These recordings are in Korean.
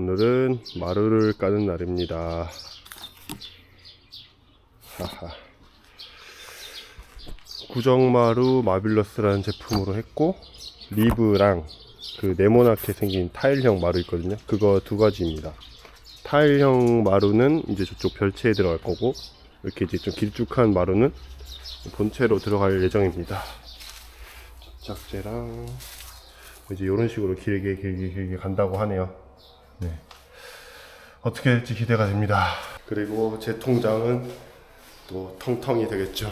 오늘은 마루를 까는 날입니다. 하하. 구정마루 마빌러스라는 제품으로 했고, 리브랑 그 네모나게 생긴 타일형 마루 있거든요. 그거 두 가지입니다. 타일형 마루는 이제 저쪽 별채에 들어갈 거고, 이렇게 이제 좀 길쭉한 마루는 본체로 들어갈 예정입니다. 접착제랑 이제 이런 식으로 길게 간다고 하네요. 네. 어떻게 될지 기대가 됩니다. 그리고 제 통장은 또 텅텅이 되겠죠.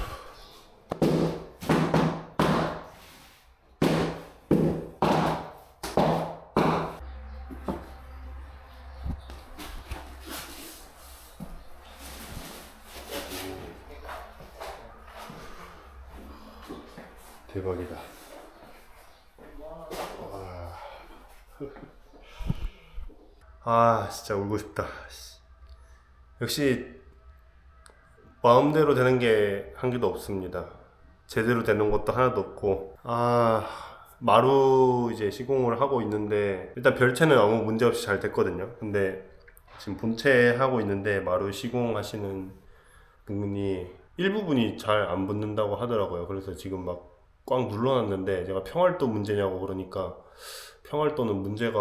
대박이다. 아, 진짜 울고 싶다. 역시 마음대로 되는 게 한 개도 없습니다. 제대로 되는 것도 하나도 없고, 마루 이제 시공을 하고 있는데, 일단 별채는 아무 문제 없이 잘 됐거든요. 근데 지금 본체 하고 있는데 마루 시공하시는 분이 일부분이 잘 안 붙는다고 하더라고요. 그래서 지금 막 꽉 눌러놨는데, 제가 평활도 문제냐고 그러니까 평활도는 문제가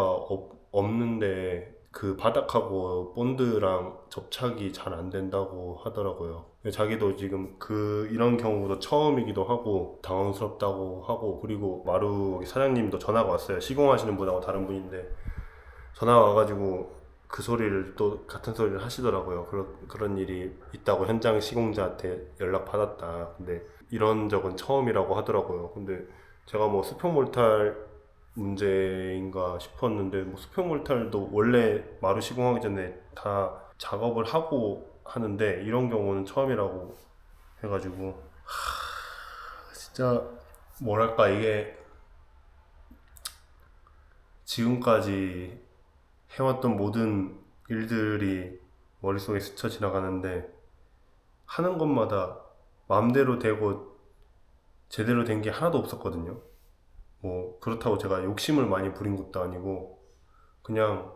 없는데 그 바닥하고 본드랑 접착이 잘 안 된다고 하더라고요. 자기도 지금 이런 경우도 처음이기도 하고 당황스럽다고 하고, 그리고 마루 사장님도 전화가 왔어요. 시공하시는 분하고 다른 분인데 전화가 와가지고 그 소리를 또 같은 소리를 하시더라고요. 그런 일이 있다고 현장 시공자한테 연락 받았다. 근데 이런 적은 처음이라고 하더라고요. 근데 제가 뭐 수평 몰탈 문제인가 싶었는데, 뭐 수평 몰탈도 원래 마루 시공하기 전에 다 작업을 하고 하는데 이런 경우는 처음이라고 해가지고, 진짜 뭐랄까, 이게 지금까지 해왔던 모든 일들이 머릿속에 스쳐 지나가는데, 하는 것마다 마음대로 되고 제대로 된 게 하나도 없었거든요. 뭐 그렇다고 제가 욕심을 많이 부린 것도 아니고, 그냥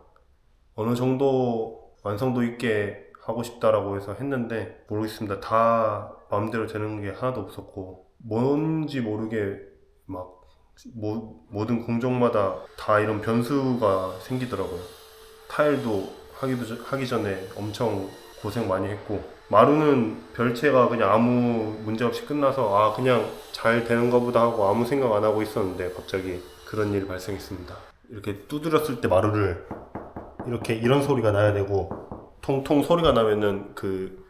어느 정도 완성도 있게 하고 싶다라고 해서 했는데, 모르겠습니다. 다 마음대로 되는 게 하나도 없었고, 뭔지 모르게 막 모든 공정마다 다 이런 변수가 생기더라고요. 타일도 하기 전에 엄청 고생 많이 했고, 마루는 별채가 그냥 아무 문제 없이 끝나서 그냥 잘 되는가 보다 하고 아무 생각 안 하고 있었는데, 갑자기 그런 일이 발생했습니다. 이렇게 두드렸을 때 마루를 이런 소리가 나야 되고, 통통 소리가 나면은 그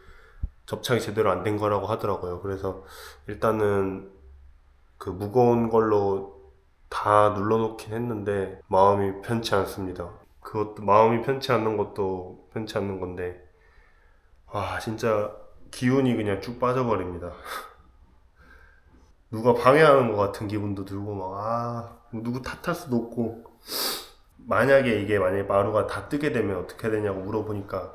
접착이 제대로 안 된 거라고 하더라고요. 그래서 일단은 그 무거운 걸로 다 눌러놓긴 했는데 마음이 편치 않습니다. 그것도 마음이 편치 않는 것도 편치 않는 건데, 진짜 기운이 그냥 쭉 빠져버립니다. 누가 방해하는 것 같은 기분도 들고, 누구 탓할 수도 없고. 만약에 마루가 다 뜨게 되면 어떻게 되냐고 물어보니까,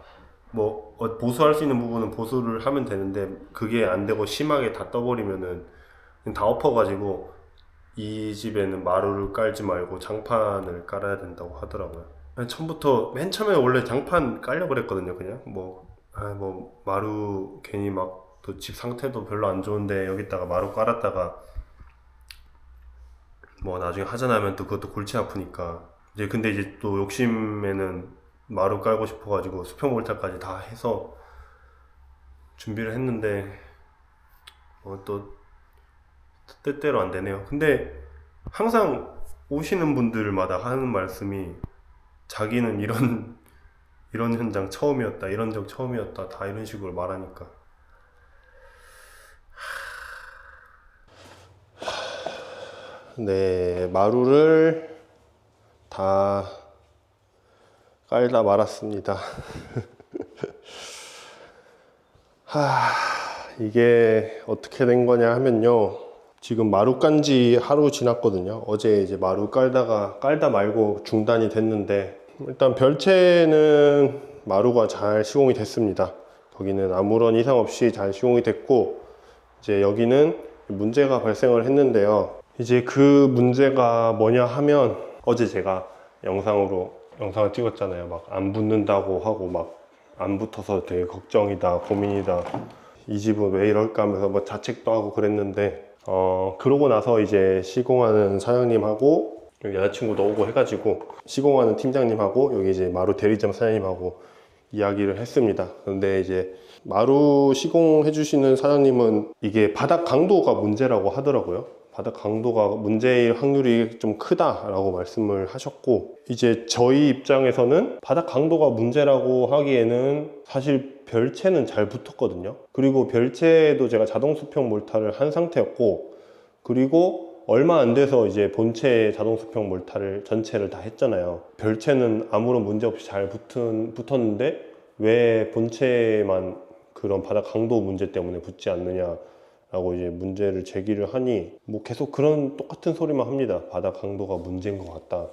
뭐 보수할 수 있는 부분은 보수를 하면 되는데, 그게 안 되고 심하게 다 떠버리면은 다 엎어가지고 이 집에는 마루를 깔지 말고 장판을 깔아야 된다고 하더라고요. 처음부터 맨 처음에 원래 장판 깔려고 그랬거든요. 그냥 마루 괜히 막 또 집 상태도 별로 안 좋은데 여기다가 마루 깔았다가 뭐 나중에 하자나면 또 그것도 골치 아프니까, 근데 이제 또 욕심에는 마루 깔고 싶어가지고 수평 몰탈까지 다 해서 준비를 했는데, 또 뜻대로 안 되네요. 근데 항상 오시는 분들마다 하는 말씀이, 자기는 이런 현장 처음이었다, 이런 적 처음이었다, 다 이런 식으로 말하니까. 네, 마루를 다 깔다 말았습니다. 이게 어떻게 된 거냐 하면요, 지금 마루 깐 지 하루 지났거든요. 어제 이제 마루 깔다 말고 중단이 됐는데, 일단 별채는 마루가 잘 시공이 됐습니다. 거기는 아무런 이상 없이 잘 시공이 됐고, 이제 여기는 문제가 발생을 했는데요. 이제 그 문제가 뭐냐 하면, 어제 제가 영상으로 영상을 찍었잖아요. 막 안 붙는다고 하고 막 안 붙어서 되게 걱정이다, 고민이다. 이 집은 왜 이럴까 하면서 뭐 자책도 하고 그랬는데 그러고 나서 이제 시공하는 사장님하고 여기 여자친구도 오고 해가지고 시공하는 팀장님하고 여기 이제 마루 대리점 사장님하고 이야기를 했습니다. 근데 이제 마루 시공해 주시는 사장님은 이게 바닥 강도가 문제라고 하더라고요. 바닥 강도가 문제일 확률이 좀 크다라고 말씀을 하셨고, 이제 저희 입장에서는 바닥 강도가 문제라고 하기에는 사실 별채는 잘 붙었거든요. 그리고 별채도 제가 자동 수평 몰타를 한 상태였고, 그리고 얼마 안 돼서 이제 본체 자동 수평 몰타를 전체를 다 했잖아요. 별채는 아무런 문제 없이 잘 붙었는데 왜 본체만 그런 바닥 강도 문제 때문에 붙지 않느냐 라고 이제 문제를 제기를 하니 뭐 계속 그런 똑같은 소리만 합니다. 바닥 강도가 문제인 것 같다.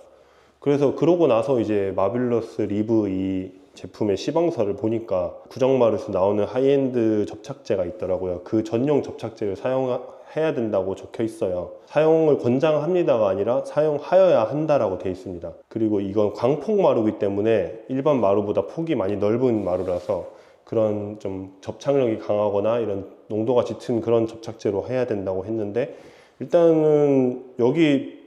그래서 그러고 나서 이제 마빌러스 리브 이 제품의 시방서를 보니까 구정마루에서 나오는 하이엔드 접착제가 있더라고요. 그 전용 접착제를 사용해야 된다고 적혀 있어요. 사용을 권장합니다가 아니라 사용하여야 한다라고 되어 있습니다. 그리고 이건 광폭 마루이기 때문에 일반 마루보다 폭이 많이 넓은 마루라서 그런 좀 접착력이 강하거나 이런 농도가 짙은 그런 접착제로 해야 된다고 했는데, 일단은 여기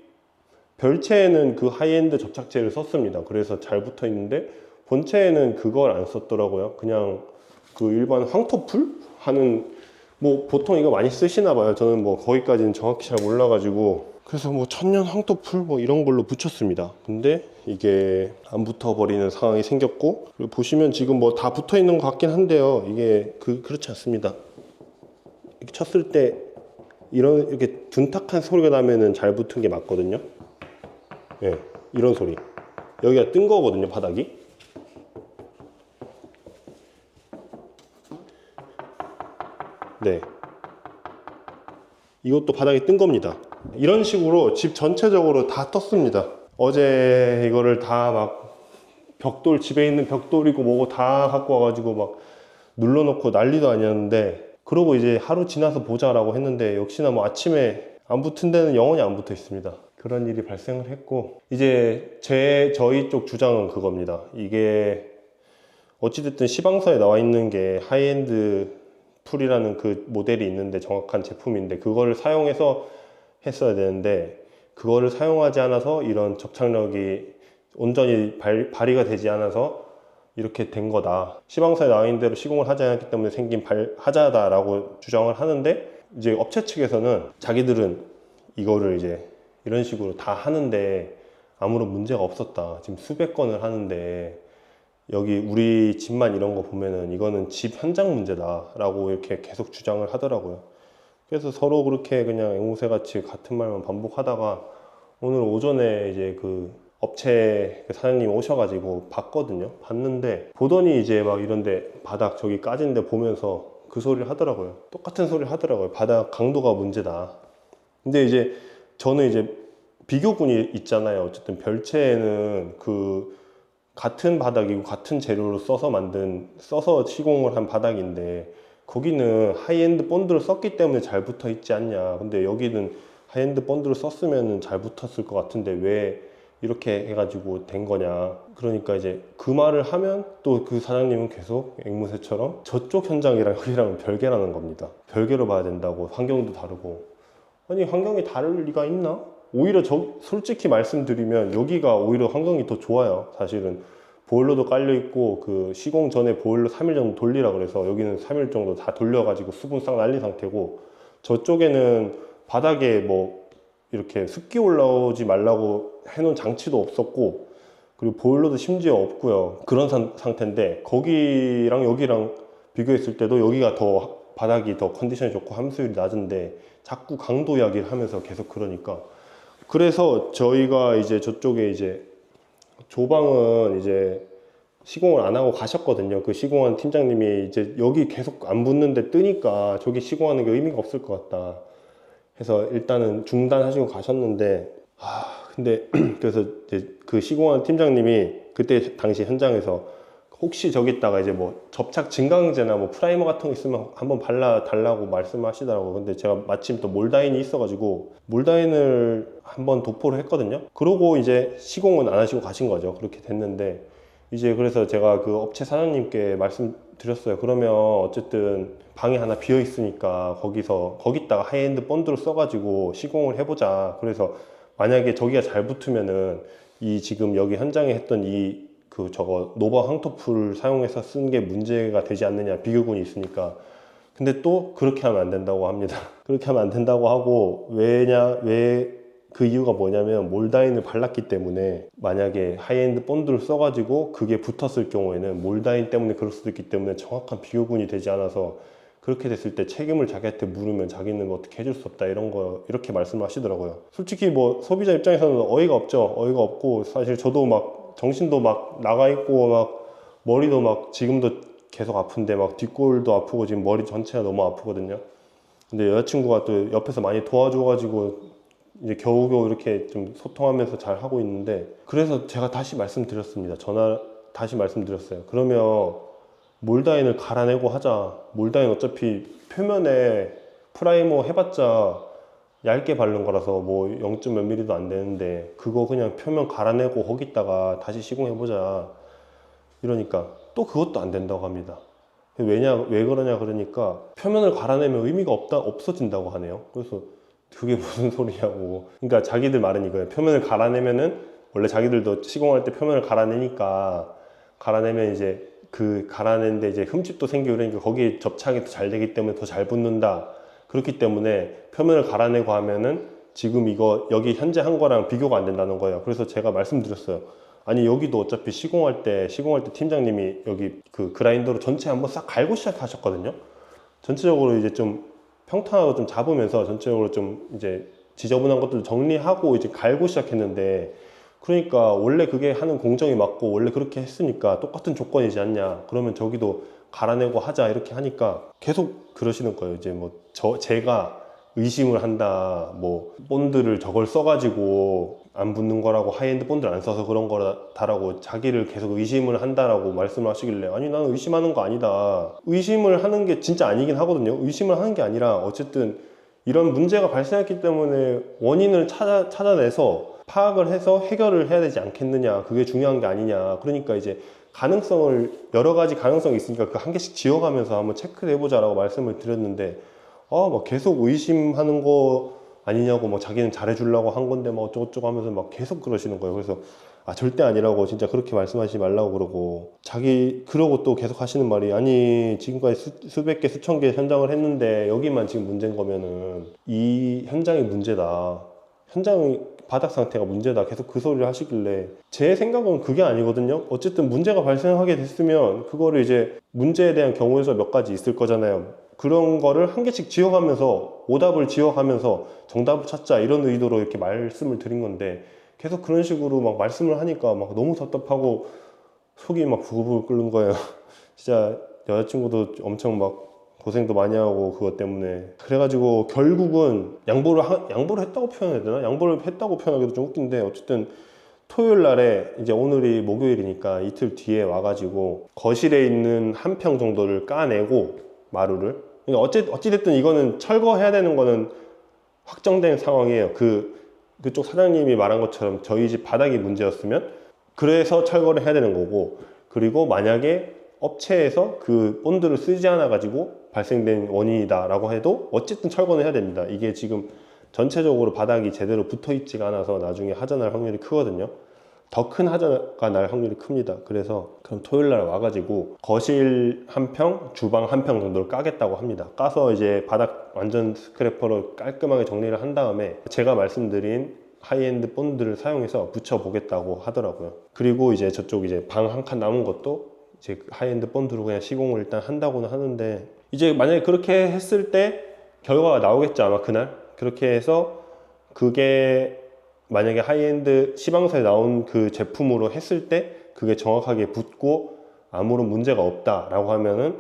별채에는 그 하이엔드 접착제를 썼습니다. 그래서 잘 붙어 있는데 본체에는 그걸 안 썼더라고요. 그냥 그 일반 황토풀 하는, 뭐 보통 이거 많이 쓰시나 봐요. 저는 뭐 거기까지는 정확히 잘 몰라가지고, 그래서 뭐 천년 황토풀 뭐 이런 걸로 붙였습니다. 근데 이게 안 붙어 버리는 상황이 생겼고, 그리고 보시면 지금 뭐 다 붙어 있는 것 같긴 한데요. 이게 그렇지 않습니다. 이렇게 쳤을 때 이렇게 둔탁한 소리가 나면은 잘 붙은 게 맞거든요. 예, 이런 소리. 여기가 뜬 거거든요, 바닥이. 네, 이것도 바닥이 뜬 겁니다. 이런 식으로 집 전체적으로 다 떴습니다. 어제 이거를 다 막 벽돌, 집에 있는 벽돌이고 뭐고 다 갖고 와가지고 막 눌러놓고 난리도 아니었는데, 그러고 이제 하루 지나서 보자라고 했는데 역시나 뭐 아침에 안 붙은 데는 영원히 안 붙어 있습니다. 그런 일이 발생을 했고, 이제 저희 쪽 주장은 그겁니다. 이게 어찌됐든 시방서에 나와 있는 게 하이엔드 풀이라는 그 모델이 있는데 정확한 제품인데 그거를 사용해서 했어야 되는데, 그거를 사용하지 않아서 이런 접착력이 온전히 발휘가 되지 않아서 이렇게 된 거다. 시방서에 나와 있는 대로 시공을 하지 않았기 때문에 생긴 하자다라고 주장을 하는데, 이제 업체 측에서는 자기들은 이거를 이제 이런 식으로 다 하는데 아무런 문제가 없었다. 지금 수백 건을 하는데 여기 우리 집만 이런 거 보면은 이거는 집 현장 문제다라고 이렇게 계속 주장을 하더라고요. 그래서 서로 그렇게 그냥 앵무새 같이 같은 말만 반복하다가 오늘 오전에 이제 그 업체 그 사장님 오셔가지고 봤거든요. 봤는데 보더니 이제 막 이런데 바닥 저기 까진 데 보면서 그 소리를 하더라고요. 똑같은 소리를 하더라고요. 바닥 강도가 문제다. 근데 이제 저는 이제 비교군이 있잖아요. 어쨌든 별채에는 그 같은 바닥이고 같은 재료로 써서 시공을 한 바닥인데 거기는 하이엔드 본드를 썼기 때문에 잘 붙어 있지 않냐. 근데 여기는 하이엔드 본드를 썼으면 잘 붙었을 것 같은데 왜 이렇게 해가지고 된 거냐. 그러니까 이제 그 말을 하면 또 그 사장님은 계속 앵무새처럼 저쪽 현장이랑 여기랑은 별개라는 겁니다. 별개로 봐야 된다고. 환경도 다르고. 아니, 환경이 다를 리가 있나? 오히려 솔직히 말씀드리면 여기가 오히려 환경이 더 좋아요. 사실은 보일러도 깔려 있고 그 시공 전에 보일러 3일 정도 돌리라 그래서 여기는 3일 정도 다 돌려가지고 수분 싹 날린 상태고, 저쪽에는 바닥에 뭐 이렇게 습기 올라오지 말라고 해놓은 장치도 없었고, 그리고 보일러도 심지어 없고요. 그런 상태인데 거기랑 여기랑 비교했을 때도 여기가 더 바닥이 더 컨디션이 좋고 함수율이 낮은데 자꾸 강도 이야기를 하면서 계속 그러니까, 그래서 저희가 이제 저쪽에 이제 조방은 이제 시공을 안 하고 가셨거든요. 그 시공한 팀장님이 이제 여기 계속 안 붙는데 뜨니까 저기 시공하는 게 의미가 없을 것 같다 해서 일단은 중단하시고 가셨는데, 근데 그래서 이제 그 시공한 팀장님이 그때 당시 현장에서 혹시 저기다가 이제 뭐 접착 증강제나 뭐 프라이머 같은 거 있으면 한번 발라 달라고 말씀하시더라고요. 근데 제가 마침 또 몰다인이 있어가지고 몰다인을 한번 도포를 했거든요. 그러고 이제 시공은 안 하시고 가신 거죠. 그렇게 됐는데 이제 그래서 제가 그 업체 사장님께 말씀드렸어요. 그러면 어쨌든 방이 하나 비어 있으니까 거기다가 하이엔드 본드를 써가지고 시공을 해보자. 그래서 만약에 저기가 잘 붙으면은 이 지금 여기 현장에 했던 이 저거 노바 황토풀 사용해서 쓴 게 문제가 되지 않느냐, 비교군이 있으니까. 근데 또 그렇게 하면 안 된다고 합니다. 그렇게 하면 안 된다고 하고, 왜 그 이유가 뭐냐면 몰다인을 발랐기 때문에 만약에 하이엔드 본드를 써가지고 그게 붙었을 경우에는 몰다인 때문에 그럴 수도 있기 때문에 정확한 비교군이 되지 않아서 그렇게 됐을 때 책임을 자기한테 물으면 자기는 뭐 어떻게 해줄 수 없다 이렇게 말씀을 하시더라고요. 솔직히 뭐 소비자 입장에서는 어이가 없죠. 어이가 없고, 사실 저도 막 정신도 막 나가 있고 막 머리도 막 지금도 계속 아픈데 막 뒷골도 아프고 지금 머리 전체가 너무 아프거든요. 근데 여자친구가 또 옆에서 많이 도와줘가지고 이제 겨우겨우 이렇게 좀 소통하면서 잘 하고 있는데, 그래서 제가 다시 말씀드렸습니다. 다시 말씀드렸어요. 그러면 몰다인을 갈아내고 하자. 몰다인 어차피 표면에 프라이머 해봤자 얇게 바른 거라서 뭐 0. 몇 mm도 안 되는데 그거 그냥 표면 갈아내고 거기다가 다시 시공해보자. 이러니까 또 그것도 안 된다고 합니다. 왜 그러냐 그러니까 표면을 갈아내면 의미가 없어진다고 하네요. 그래서 그게 무슨 소리냐고. 그러니까 자기들 말은 이거예요. 표면을 갈아내면은 원래 자기들도 시공할 때 표면을 갈아내면 이제 갈아내는데 이제 흠집도 생기고 그러니까 거기에 접착이 더 잘 되기 때문에 더 잘 붙는다. 그렇기 때문에 표면을 갈아내고 하면은 지금 이거 여기 현재 한 거랑 비교가 안 된다는 거예요. 그래서 제가 말씀드렸어요. 아니 여기도 어차피 시공할 때 팀장님이 여기 그 그라인더로 전체 한번 싹 갈고 시작하셨거든요. 전체적으로 이제 좀 평탄하고 좀 잡으면서 전체적으로 좀 이제 지저분한 것들 정리하고 이제 갈고 시작했는데, 그러니까 원래 그게 하는 공정이 맞고 원래 그렇게 했으니까 똑같은 조건이지 않냐. 그러면 저기도 갈아내고 하자 이렇게 하니까 계속 그러시는 거예요. 이제 뭐 제가 의심을 한다. 뭐 본드를 저걸 써가지고 안 붙는 거라고, 하이엔드 본드를 안 써서 그런 거다라고 자기를 계속 의심을 한다라고 말씀을 하시길래, 아니 나는 의심하는 거 아니다. 의심을 하는 게 진짜 아니긴 하거든요. 의심을 하는 게 아니라 어쨌든 이런 문제가 발생했기 때문에 원인을 찾아내서 파악을 해서 해결을 해야 되지 않겠느냐. 그게 중요한 게 아니냐. 그러니까 이제 여러 가지 가능성이 있으니까 그 한 개씩 지어가면서 한번 체크를 해보자라고 말씀을 드렸는데, 막 계속 의심하는 거 아니냐고, 뭐 자기는 잘해주려고 한 건데 뭐 어쩌고저쩌고 하면서 막 계속 그러시는 거예요. 그래서 절대 아니라고, 진짜 그렇게 말씀하지 말라고 그러고, 그러고 또 계속 하시는 말이, 아니 지금까지 수백 개 수천 개 현장을 했는데 여기만 지금 문제인 거면은 이 현장이 문제다, 현장 바닥 상태가 문제다, 계속 그 소리를 하시길래, 제 생각은 그게 아니거든요. 어쨌든 문제가 발생하게 됐으면 그거를 이제 문제에 대한 경우의 수가 몇 가지 있을 거잖아요. 그런 거를 한 개씩 지어가면서, 오답을 지어가면서 정답을 찾자, 이런 의도로 이렇게 말씀을 드린 건데, 계속 그런 식으로 막 말씀을 하니까 막 너무 답답하고 속이 막 부글부글 끓는 거예요. 진짜 여자친구도 엄청 막 고생도 많이 하고 그것 때문에. 그래가지고 결국은 양보를 했다고 표현해야 되나? 양보를 했다고 표현하기도 좀 웃긴데, 어쨌든 토요일 날에, 이제 오늘이 목요일이니까 이틀 뒤에 와가지고 거실에 있는 한 평 정도를 까내고, 마루를. 그러니까 어찌됐든 이거는 철거해야 되는 거는 확정된 상황이에요. 그쪽 사장님이 말한 것처럼 저희 집 바닥이 문제였으면 그래서 철거를 해야 되는 거고, 그리고 만약에 업체에서 그 본드를 쓰지 않아 가지고 발생된 원인이다 라고 해도 어쨌든 철거는 해야 됩니다. 이게 지금 전체적으로 바닥이 제대로 붙어 있지가 않아서 나중에 하자날 확률이 크거든요. 더 큰 하자가 날 확률이 큽니다. 그래서 그럼 토요일 날 와가지고 거실 한 평, 주방 한 평 정도를 까겠다고 합니다. 까서 이제 바닥 완전 스크래퍼로 깔끔하게 정리를 한 다음에 제가 말씀드린 하이엔드 본드를 사용해서 붙여보겠다고 하더라고요. 그리고 이제 저쪽 이제 방 한 칸 남은 것도 이제 하이엔드 본드로 그냥 시공을 일단 한다고는 하는데, 이제 만약에 그렇게 했을 때 결과가 나오겠죠, 아마 그날. 그렇게 해서 그게 만약에 하이엔드 시방사에 나온 그 제품으로 했을 때 그게 정확하게 붙고 아무런 문제가 없다라고 하면은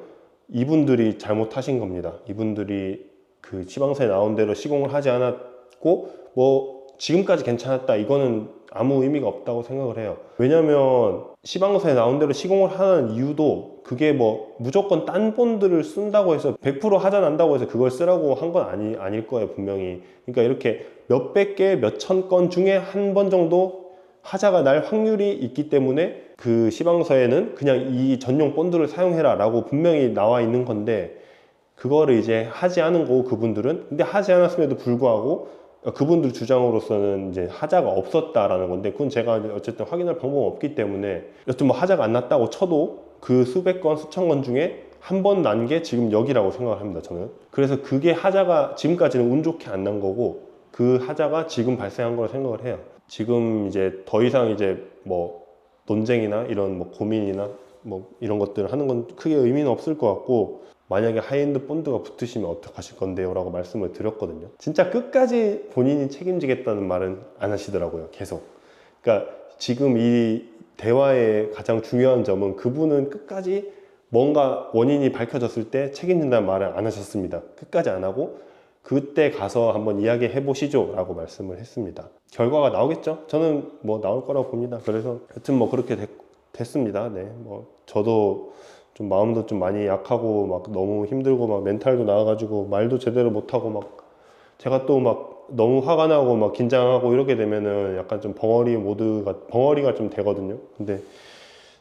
이분들이 잘못하신 겁니다. 이분들이 그 시방사에 나온 대로 시공을 하지 않았고 뭐 지금까지 괜찮았다, 이거는 아무 의미가 없다고 생각을 해요. 왜냐면 시방서에 나온 대로 시공을 하는 이유도 그게 뭐 무조건 딴 본드를 쓴다고 해서 100% 하자 난다고 해서 그걸 쓰라고 한 건 아닐 거예요, 분명히. 그러니까 이렇게 몇백 개, 몇천 건 중에 한 번 정도 하자가 날 확률이 있기 때문에 그 시방서에는 그냥 이 전용 본드를 사용해라 라고 분명히 나와 있는 건데, 그거를 이제 하지 않은 거고 그분들은. 근데 하지 않았음에도 불구하고 그분들 주장으로서는 이제 하자가 없었다라는 건데, 그건 제가 어쨌든 확인할 방법은 없기 때문에, 여튼 뭐 하자가 안 났다고 쳐도 그 수백 건 수천 건 중에 한 번 난 게 지금 여기라고 생각을 합니다, 저는. 그래서 그게 하자가 지금까지는 운 좋게 안 난 거고, 그 하자가 지금 발생한 거라 생각을 해요. 지금 이제 더 이상 이제 뭐 논쟁이나 이런 뭐 고민이나 뭐 이런 것들을 하는 건 크게 의미는 없을 것 같고, 만약에 하이엔드 본드가 붙으시면 어떡하실 건데요? 라고 말씀을 드렸거든요. 진짜 끝까지 본인이 책임지겠다는 말은 안 하시더라고요, 계속. 그러니까 지금 이 대화의 가장 중요한 점은 그분은 끝까지 뭔가 원인이 밝혀졌을 때 책임진다는 말을 안 하셨습니다. 끝까지 안 하고 그때 가서 한번 이야기해 보시죠 라고 말씀을 했습니다. 결과가 나오겠죠? 저는 뭐 나올 거라고 봅니다. 그래서 여튼 뭐 그렇게 됐습니다. 네, 뭐 저도 좀 마음도 좀 많이 약하고 막 너무 힘들고 막 멘탈도 나와가지고 말도 제대로 못하고 막 제가 또 막 너무 화가 나고 막 긴장하고 이렇게 되면은 약간 좀 벙어리가 좀 되거든요. 근데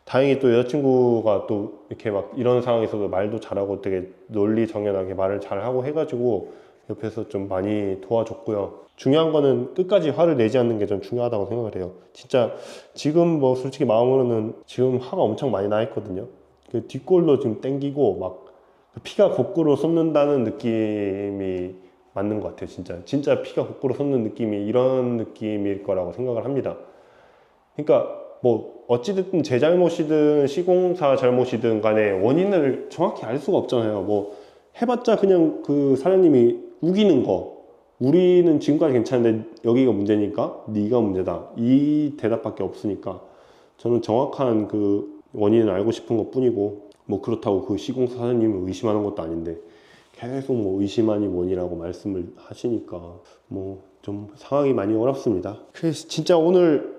다행히 또 여자친구가 또 이렇게 막 이런 상황에서도 말도 잘하고 되게 논리정연하게 말을 잘하고 해가지고 옆에서 좀 많이 도와줬고요. 중요한 거는 끝까지 화를 내지 않는 게 좀 중요하다고 생각을 해요. 진짜 지금 뭐 솔직히 마음으로는 지금 화가 엄청 많이 나 있거든요. 그 뒷골도 지금 땡기고 막 피가 거꾸로 솟는다는 느낌이 맞는 것 같아요. 진짜 피가 거꾸로 솟는 느낌이 이런 느낌일 거라고 생각을 합니다. 그러니까 뭐 어찌됐든 제 잘못이든 시공사 잘못이든 간에 원인을 정확히 알 수가 없잖아요. 뭐 해봤자 그냥 그 사장님이 우기는 거, 우리는 지금까지 괜찮은데 여기가 문제니까 네가 문제다, 이 대답밖에 없으니까 저는 정확한 그 원인을 알고 싶은 것 뿐이고, 뭐 그렇다고 그 시공사 사장님을 의심하는 것도 아닌데 계속 뭐 의심하니 뭐니라고 말씀을 하시니까 뭐 좀 상황이 많이 어렵습니다. 그래서 진짜 오늘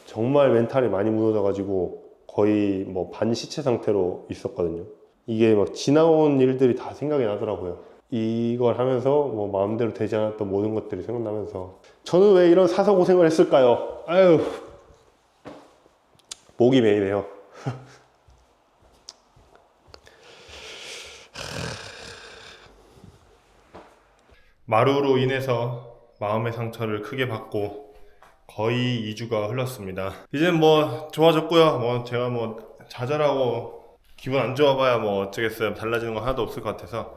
정말 멘탈이 많이 무너져 가지고 거의 뭐 반시체 상태로 있었거든요. 이게 막 지나온 일들이 다 생각이 나더라고요. 이걸 하면서 뭐 마음대로 되지 않았던 모든 것들이 생각나면서 저는 왜 이런 사서 고생을 했을까요? 아유, 목이 메이네요. 마루로 인해서 마음의 상처를 크게 받고 거의 2주가 흘렀습니다. 이제는 뭐 좋아졌고요. 뭐 제가 뭐 좌절하고 기분 안 좋아봐야 뭐 어쩌겠어요. 달라지는 거 하나도 없을 것 같아서.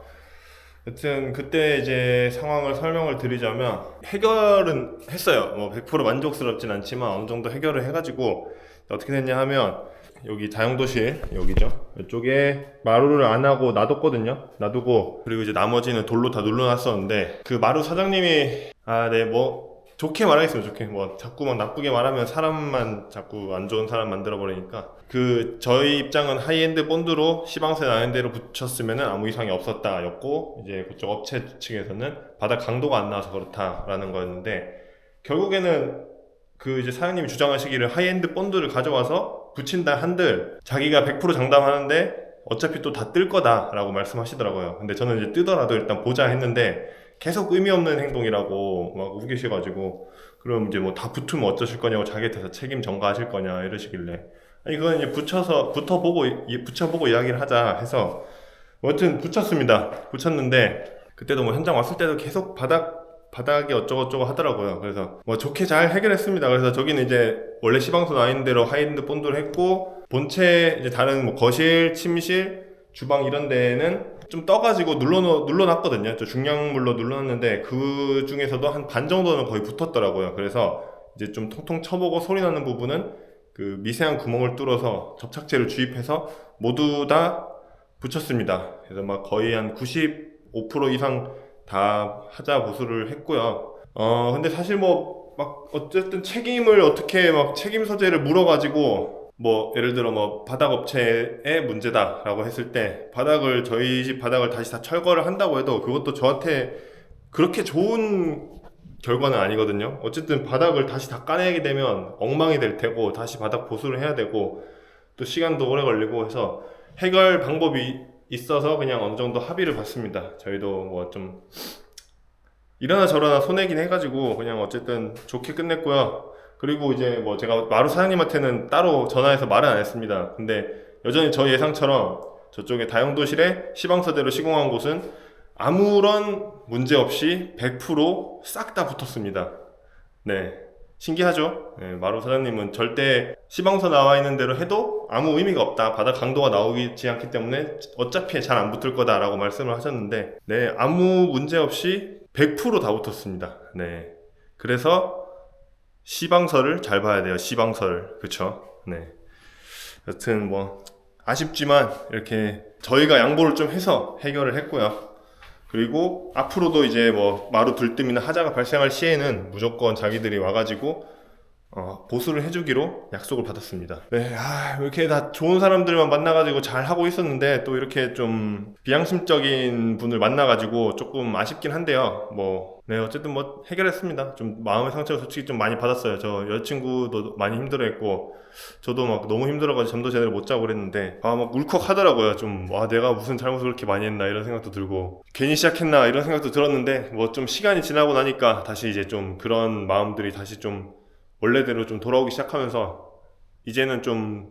여튼 그때 이제 상황을 설명을 드리자면 해결은 했어요. 뭐 100% 만족스럽진 않지만 어느 정도 해결을 해가지고 어떻게 됐냐 하면, 여기 다용도실 여기죠. 이쪽에 마루를 안 하고 놔뒀거든요. 놔두고 그리고 이제 나머지는 돌로 다 눌러놨었는데, 그 마루 사장님이 네 뭐 좋게 말하겠습니다. 좋게 뭐 자꾸 막 나쁘게 말하면 사람만 자꾸 안 좋은 사람 만들어 버리니까, 그 저희 입장은 하이엔드 본드로 시방서에 나는 대로 붙였으면은 아무 이상이 없었다 였고, 이제 그쪽 업체 측에서는 바닥 강도가 안 나와서 그렇다라는 거였는데, 결국에는 그 이제 사장님이 주장하시기를 하이엔드 본드를 가져와서 붙인다 한들 자기가 100% 장담하는데 어차피 또 다 뜰 거다 라고 말씀하시더라고요. 근데 저는 이제 뜨더라도 일단 보자 했는데 계속 의미 없는 행동이라고 막 우기셔가지고, 그럼 이제 뭐 다 붙으면 어쩌실 거냐고, 자기한테서 책임 전가하실 거냐 이러시길래, 아니 그건 이제 붙여보고 이야기를 하자 해서 여튼 붙였습니다. 붙였는데 그때도 뭐 현장 왔을 때도 계속 바닥이 어쩌고저쩌고 하더라고요. 그래서 뭐 좋게 잘 해결했습니다. 그래서 저기는 이제 원래 시방서 나 있는 대로 하이엔드 본드를 했고, 본체 이제 다른 뭐 거실, 침실, 주방 이런 데는 좀 떠가지고 눌러놨거든요. 저 중량물로 눌러놨는데 그 중에서도 한 반 정도는 거의 붙었더라고요. 그래서 이제 좀 통통 쳐보고 소리 나는 부분은 그 미세한 구멍을 뚫어서 접착제를 주입해서 모두 다 붙였습니다. 그래서 막 거의 한 95% 이상 다 하자 보수를 했고요. 근데 사실 뭐 막 어쨌든 책임을 어떻게 막 책임 소재를 물어가지고, 뭐 예를 들어 뭐 바닥 업체의 문제다라고 했을 때 저희 집 바닥을 다시 다 철거를 한다고 해도 그것도 저한테 그렇게 좋은 결과는 아니거든요. 어쨌든 바닥을 다시 다 까내게 되면 엉망이 될 테고 다시 바닥 보수를 해야 되고 또 시간도 오래 걸리고 해서 해결 방법이 있어서 그냥 어느 정도 합의를 봤습니다. 저희도 뭐 좀 이러나 저러나 손해긴 해가지고 그냥 어쨌든 좋게 끝냈고요. 그리고 이제 뭐 제가 마루 사장님한테는 따로 전화해서 말은 안 했습니다. 근데 여전히 저 예상처럼 저쪽에 다용도실에 시방서대로 시공한 곳은 아무런 문제 없이 100% 싹 다 붙었습니다. 네. 신기하죠? 네, 마루 사장님은 절대 시방서 나와 있는 대로 해도 아무 의미가 없다. 바닥 강도가 나오지 않기 때문에 어차피 잘 안 붙을 거다라고 말씀을 하셨는데, 네, 아무 문제 없이 100%다 붙었습니다. 네. 그래서 시방서를 잘 봐야 돼요. 시방서를. 그쵸? 네. 여튼 뭐, 아쉽지만 이렇게 저희가 양보를 좀 해서 해결을 했고요. 그리고 앞으로도 이제 뭐 마루 들뜸이나 하자가 발생할 시에는 무조건 자기들이 와가지고 보수를 해주기로 약속을 받았습니다. 네, 왜 이렇게 다 좋은 사람들만 만나가지고 잘 하고 있었는데 또 이렇게 좀 비양심적인 분을 만나가지고 조금 아쉽긴 한데요. 뭐, 네, 어쨌든 뭐 해결했습니다. 좀 마음의 상처를 솔직히 좀 많이 받았어요. 저 여자친구도 많이 힘들어했고, 저도 막 너무 힘들어가지고 잠도 제대로 못 자고 그랬는데, 막 울컥 하더라고요. 좀, 내가 무슨 잘못을 그렇게 많이 했나 이런 생각도 들고, 괜히 시작했나 이런 생각도 들었는데, 뭐 좀 시간이 지나고 나니까 다시 이제 좀 그런 마음들이 다시 좀 원래대로 좀 돌아오기 시작하면서 이제는 좀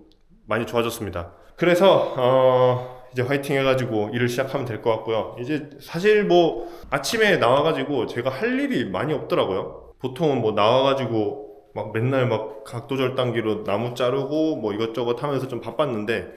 많이 좋아졌습니다. 그래서 이제 화이팅 해가지고 일을 시작하면 될 것 같고요. 이제 사실 뭐 아침에 나와가지고 제가 할 일이 많이 없더라고요. 보통은 뭐 나와가지고 막 맨날 막 각도절단기로 나무 자르고 뭐 이것저것 하면서 좀 바빴는데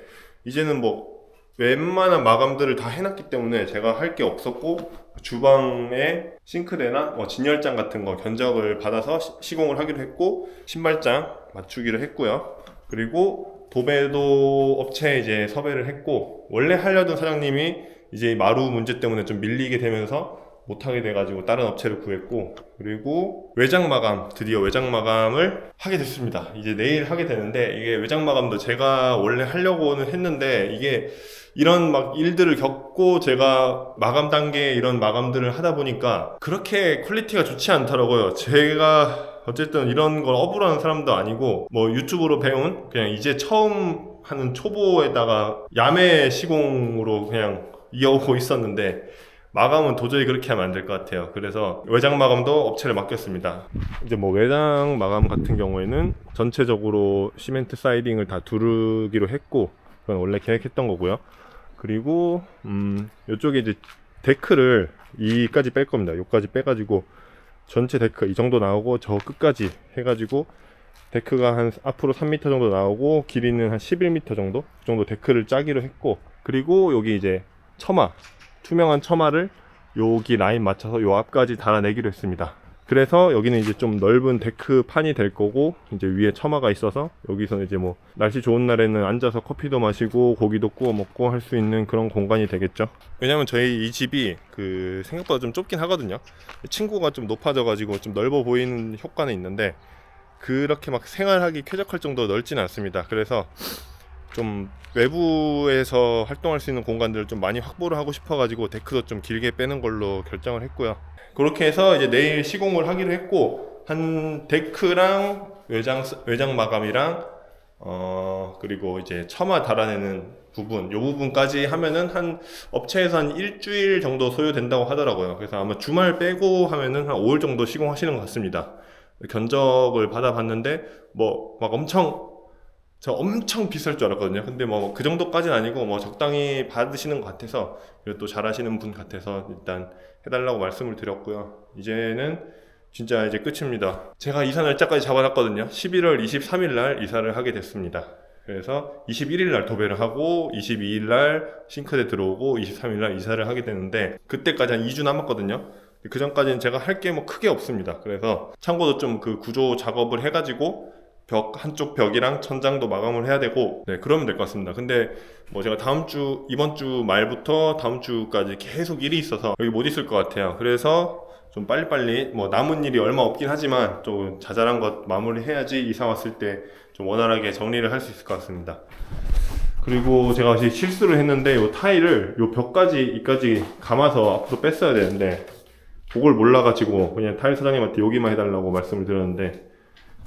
이제는 뭐 웬만한 마감들을 다 해놨기 때문에 제가 할 게 없었고 주방에 싱크대나 뭐 진열장 같은 거 견적을 받아서 시공을 하기로 했고 신발장 맞추기로 했고요. 그리고 도배도 업체에 이제 섭외를 했고 원래 하려던 사장님이 이제 마루 문제 때문에 좀 밀리게 되면서 못하게 돼가지고 다른 업체를 구했고 그리고 외장 마감 드디어 외장 마감을 하게 됐습니다. 이제 내일 하게 되는데 이게 외장 마감도 제가 원래 하려고는 했는데 이게 이런 막 일들을 겪고 제가 마감 단계에 이런 마감들을 하다 보니까 그렇게 퀄리티가 좋지 않더라고요. 제가 어쨌든 이런 걸 업으로 하는 사람도 아니고 뭐 유튜브로 배운 그냥 이제 처음 하는 초보에다가 야매 시공으로 그냥 이어오고 있었는데 마감은 도저히 그렇게 하면 안 될 것 같아요. 그래서 외장 마감도 업체를 맡겼습니다. 이제 뭐 외장 마감 같은 경우에는 전체적으로 시멘트 사이딩을 다 두르기로 했고 그건 원래 계획했던 거고요. 그리고 이쪽에 이제 데크를 이까지 뺄 겁니다. 여기까지 빼가지고 전체 데크 이 정도 나오고 저 끝까지 해가지고 데크가 한 앞으로 3m 정도 나오고 길이는 한 11m 정도 그 정도 데크를 짜기로 했고 그리고 여기 이제 처마 투명한 처마를 여기 라인 맞춰서 요 앞까지 달아내기로 했습니다. 그래서 여기는 이제 좀 넓은 데크판이 될 거고 이제 위에 처마가 있어서 여기서 이제 뭐 날씨 좋은 날에는 앉아서 커피도 마시고 고기도 구워 먹고 할 수 있는 그런 공간이 되겠죠. 왜냐면 저희 이 집이 그 생각보다 좀 좁긴 하거든요. 층고가 좀 높아져 가지고 좀 넓어 보이는 효과는 있는데 그렇게 막 생활하기 쾌적할 정도로 넓지는 않습니다. 그래서 좀 외부에서 활동할 수 있는 공간들을 좀 많이 확보를 하고 싶어가지고 데크도 좀 길게 빼는 걸로 결정을 했고요. 그렇게 해서 이제 내일 시공을 하기로 했고 한 데크랑 외장 마감이랑 그리고 이제 처마 달아내는 부분 요 부분까지 하면은 한 업체에서 한 일주일 정도 소요된다고 하더라고요. 그래서 아마 주말 빼고 하면은 한 5일 정도 시공하시는 것 같습니다. 견적을 받아봤는데 뭐 막 엄청 비쌀 줄 알았거든요. 근데 뭐 그 정도까지는 아니고 뭐 적당히 받으시는 것 같아서 그리고 또 잘하시는 분 같아서 일단 해달라고 말씀을 드렸고요. 이제는 진짜 이제 끝입니다. 제가 이사 날짜까지 잡아놨거든요. 11월 23일 날 이사를 하게 됐습니다. 그래서 21일 날 도배를 하고 22일 날 싱크대 들어오고 23일 날 이사를 하게 되는데 그때까지 한 2주 남았거든요. 그 전까지는 제가 할 게 뭐 크게 없습니다. 그래서 창고도 좀 그 구조 작업을 해가지고 한쪽 벽이랑 천장도 마감을 해야 되고 네 그러면 될 것 같습니다. 근데 뭐 제가 이번 주 말부터 다음 주까지 계속 일이 있어서 여기 못 있을 것 같아요. 그래서 좀 빨리빨리 뭐 남은 일이 얼마 없긴 하지만 좀 자잘한 것 마무리 해야지 이사 왔을 때 좀 원활하게 정리를 할 수 있을 것 같습니다. 그리고 제가 실수를 했는데 요 타일을 요 벽까지 이까지 감아서 앞으로 뺐어야 되는데 그걸 몰라가지고 그냥 타일 사장님한테 여기만 해달라고 말씀을 드렸는데,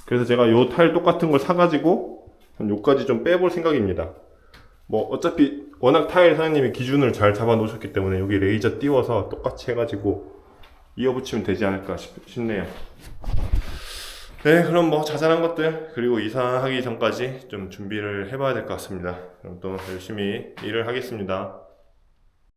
그래서 제가 요 타일 똑같은 걸 사가지고 한 요까지 좀 빼볼 생각입니다. 뭐 어차피 워낙 타일 사장님이 기준을 잘 잡아 놓으셨기 때문에 여기 레이저 띄워서 똑같이 해가지고 이어붙이면 되지 않을까 싶네요. 네, 그럼 뭐 자잘한 것들 그리고 이사하기 전까지 좀 준비를 해봐야 될 것 같습니다. 그럼 또 열심히 일을 하겠습니다.